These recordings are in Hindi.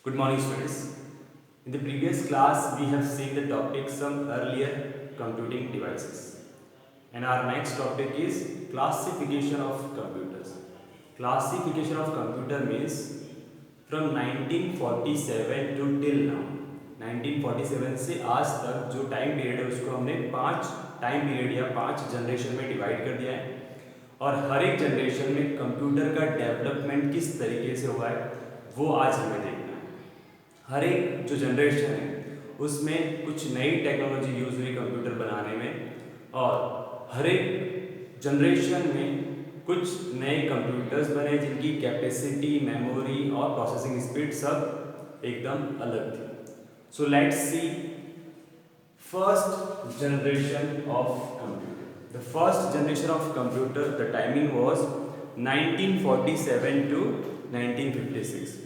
Good morning, students. In the previous class, we have seen the topic some earlier computing devices. And our next topic is classification of computers. Classification of computer means from 1947 to till now. 1947 से आज तक जो टाइम पीरियड है उसको हमने 5 टाइम पीरियड या 5 जनरेशन में डिवाइड कर दिया है और हर एक जनरेशन में कंप्यूटर का डेवलपमेंट किस तरीके से हुआ है वो आज हमें देखना है। हर एक जो जनरेशन है उसमें कुछ नई टेक्नोलॉजी यूज हुई कंप्यूटर बनाने में और हर एक जनरेशन में कुछ नए कंप्यूटर्स बने जिनकी कैपेसिटी, मेमोरी और प्रोसेसिंग स्पीड सब एकदम अलग थी। So let's see first generation of computer. The first generation of computer, the timing was 1947 to 1956.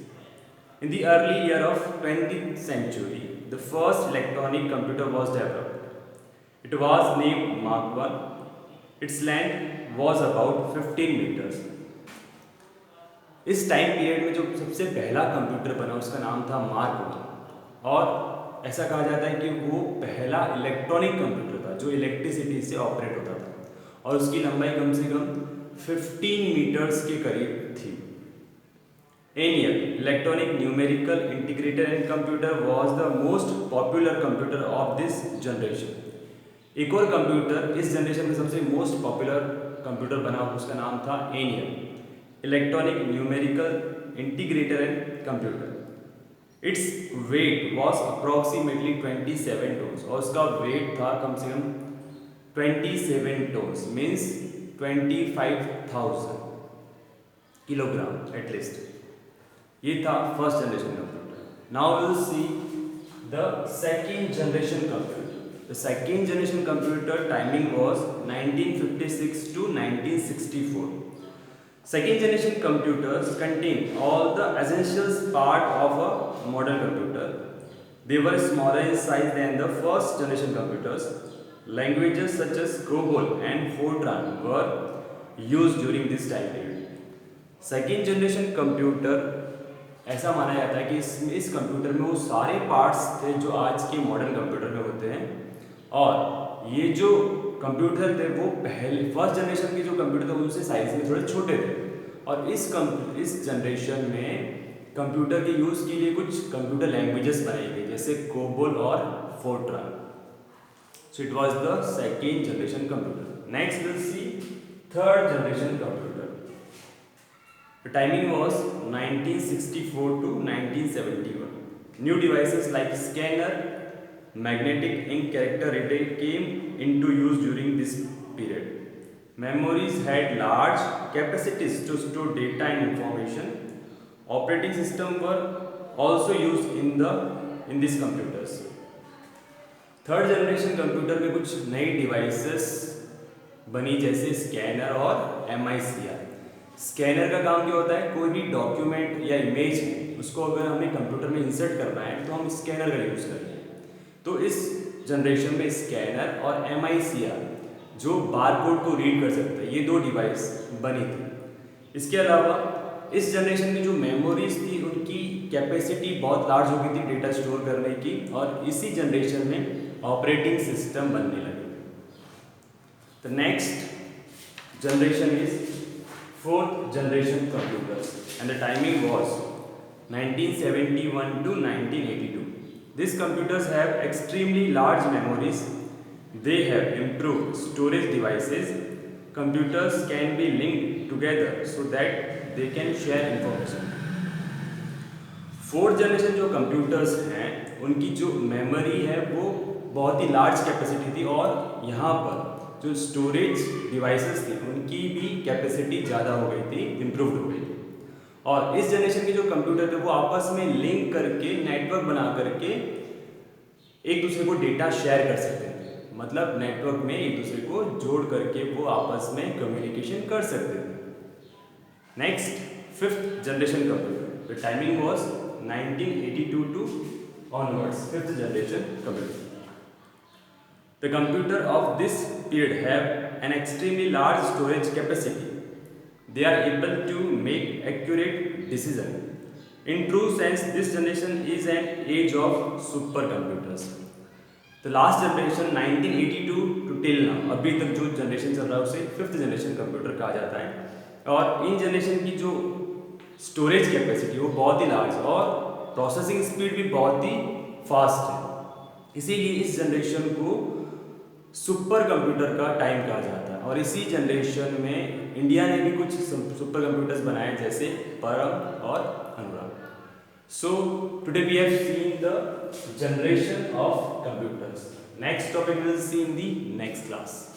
In the early year of 20th century, the first electronic computer was developed. It was named Mark I. Its length was about 15 meters. इस टाइम पीरियड में जो सबसे पहला कंप्यूटर बना उसका नाम था मार्क I और ऐसा कहा जाता है कि वो पहला इलेक्ट्रॉनिक कंप्यूटर था जो इलेक्ट्रिसिटी से ऑपरेट होता था और उसकी लंबाई कम से कम 15 मीटर्स के करीब थी। ENIAC, electronic numerical integrated and computer, was the most popular computer of this generation. एक और कंप्यूटर इस जनरेशन में सबसे मोस्ट पॉपुलर कंप्यूटर बना उसका नाम था ENIAC, electronic numerical integrated and computer. Its weight was approximately 27 tons और उसका वेट था कम से कम 27 टोन्स मीन्स 25,000 किलोग्राम एटलीस्ट। ये था first generation computer. Now will see the second generation computer. The second generation computer timing was 1956 to 1964. Second generation computers contain all the essentials part of a modern computer. They were smaller in size than the first generation computers. Languages such as COBOL and Fortran were used during this time period. Second generation computer ऐसा माना जाता है कि इस कंप्यूटर में वो सारे पार्ट्स थे जो आज के मॉडर्न कंप्यूटर में होते हैं और ये जो कंप्यूटर थे वो पहले फर्स्ट जनरेशन के जो कंप्यूटर थे उनसे साइज में थोड़े छोटे थे और इस जनरेशन में कंप्यूटर के यूज़ के लिए कुछ कंप्यूटर लैंग्वेजेस बनाई गई जैसे कोबोल और Fortran. So it was the second generation computer. Next will see third generation computer. The timing was 1964 to 1971. New devices like scanner, magnetic ink character reader came into use during this period. Memories had large capacities to store data and information. Operating systems were also used in these computers. Third generation computer में कुछ नई डिवाइसेस बनी जैसे स्कैनर और MICR। स्कैनर का काम क्या होता है, कोई भी डॉक्यूमेंट या इमेज उसको अगर हमें कंप्यूटर में इंसर्ट करना है तो हम स्कैनर का यूज़ करेंगे। तो इस जनरेशन में स्कैनर और MICR जो बारकोड को रीड कर सकता है ये दो डिवाइस बनी थी। इसके अलावा इस जनरेशन में जो मेमोरीज थी उनकी कैपेसिटी बहुत लार्ज हो गई थी डेटा स्टोर करने की और इसी जनरेशन में ऑपरेटिंग सिस्टम बनने लगे। The next generation is fourth generation computers and the timing was 1971 to 1982. These computers have extremely large memories. They have improved storage devices. Computers can be linked together so that they can share information. Fourth generation जो कंप्यूटर्स हैं उनकी जो मेमोरी है वो बहुत ही लार्ज कैपेसिटी थी और यहाँ पर जो स्टोरेज डिवाइसेस थी उनकी भी कैपेसिटी ज़्यादा हो गई थी, इम्प्रूव्ड हो गई थी। और इस जनरेशन के जो कंप्यूटर थे वो आपस में लिंक करके नेटवर्क बना करके एक दूसरे को डेटा शेयर कर सकते थे। मतलब नेटवर्क में एक दूसरे को जोड़ करके वो आपस में कम्युनिकेशन कर सकते थे। Next fifth generation computer. The timing was 1982 to onwards. Fifth generation computer. The computer of this period have an extremely large storage capacity. They are able to make accurate decisions. In true sense, this generation is an age of supercomputers. तो last generation 1982 to till now अभी तक जो जनरेशन चल रहा है उसे फिफ्थ जनरेशन कंप्यूटर कहा जाता है। और इन जनरेशन की जो स्टोरेज कैपेसिटी वो बहुत ही लार्ज है और प्रोसेसिंग स्पीड भी बहुत ही फास्ट है। इसीलिए इस जनरेशन को सुपर कंप्यूटर का टाइम कहा जाता है। और इसी जनरेशन में इंडिया ने भी कुछ सुपर कंप्यूटर्स बनाए जैसे परम और अनुराग। So today we have seen the generation of computers. Next topic we will see in the next class.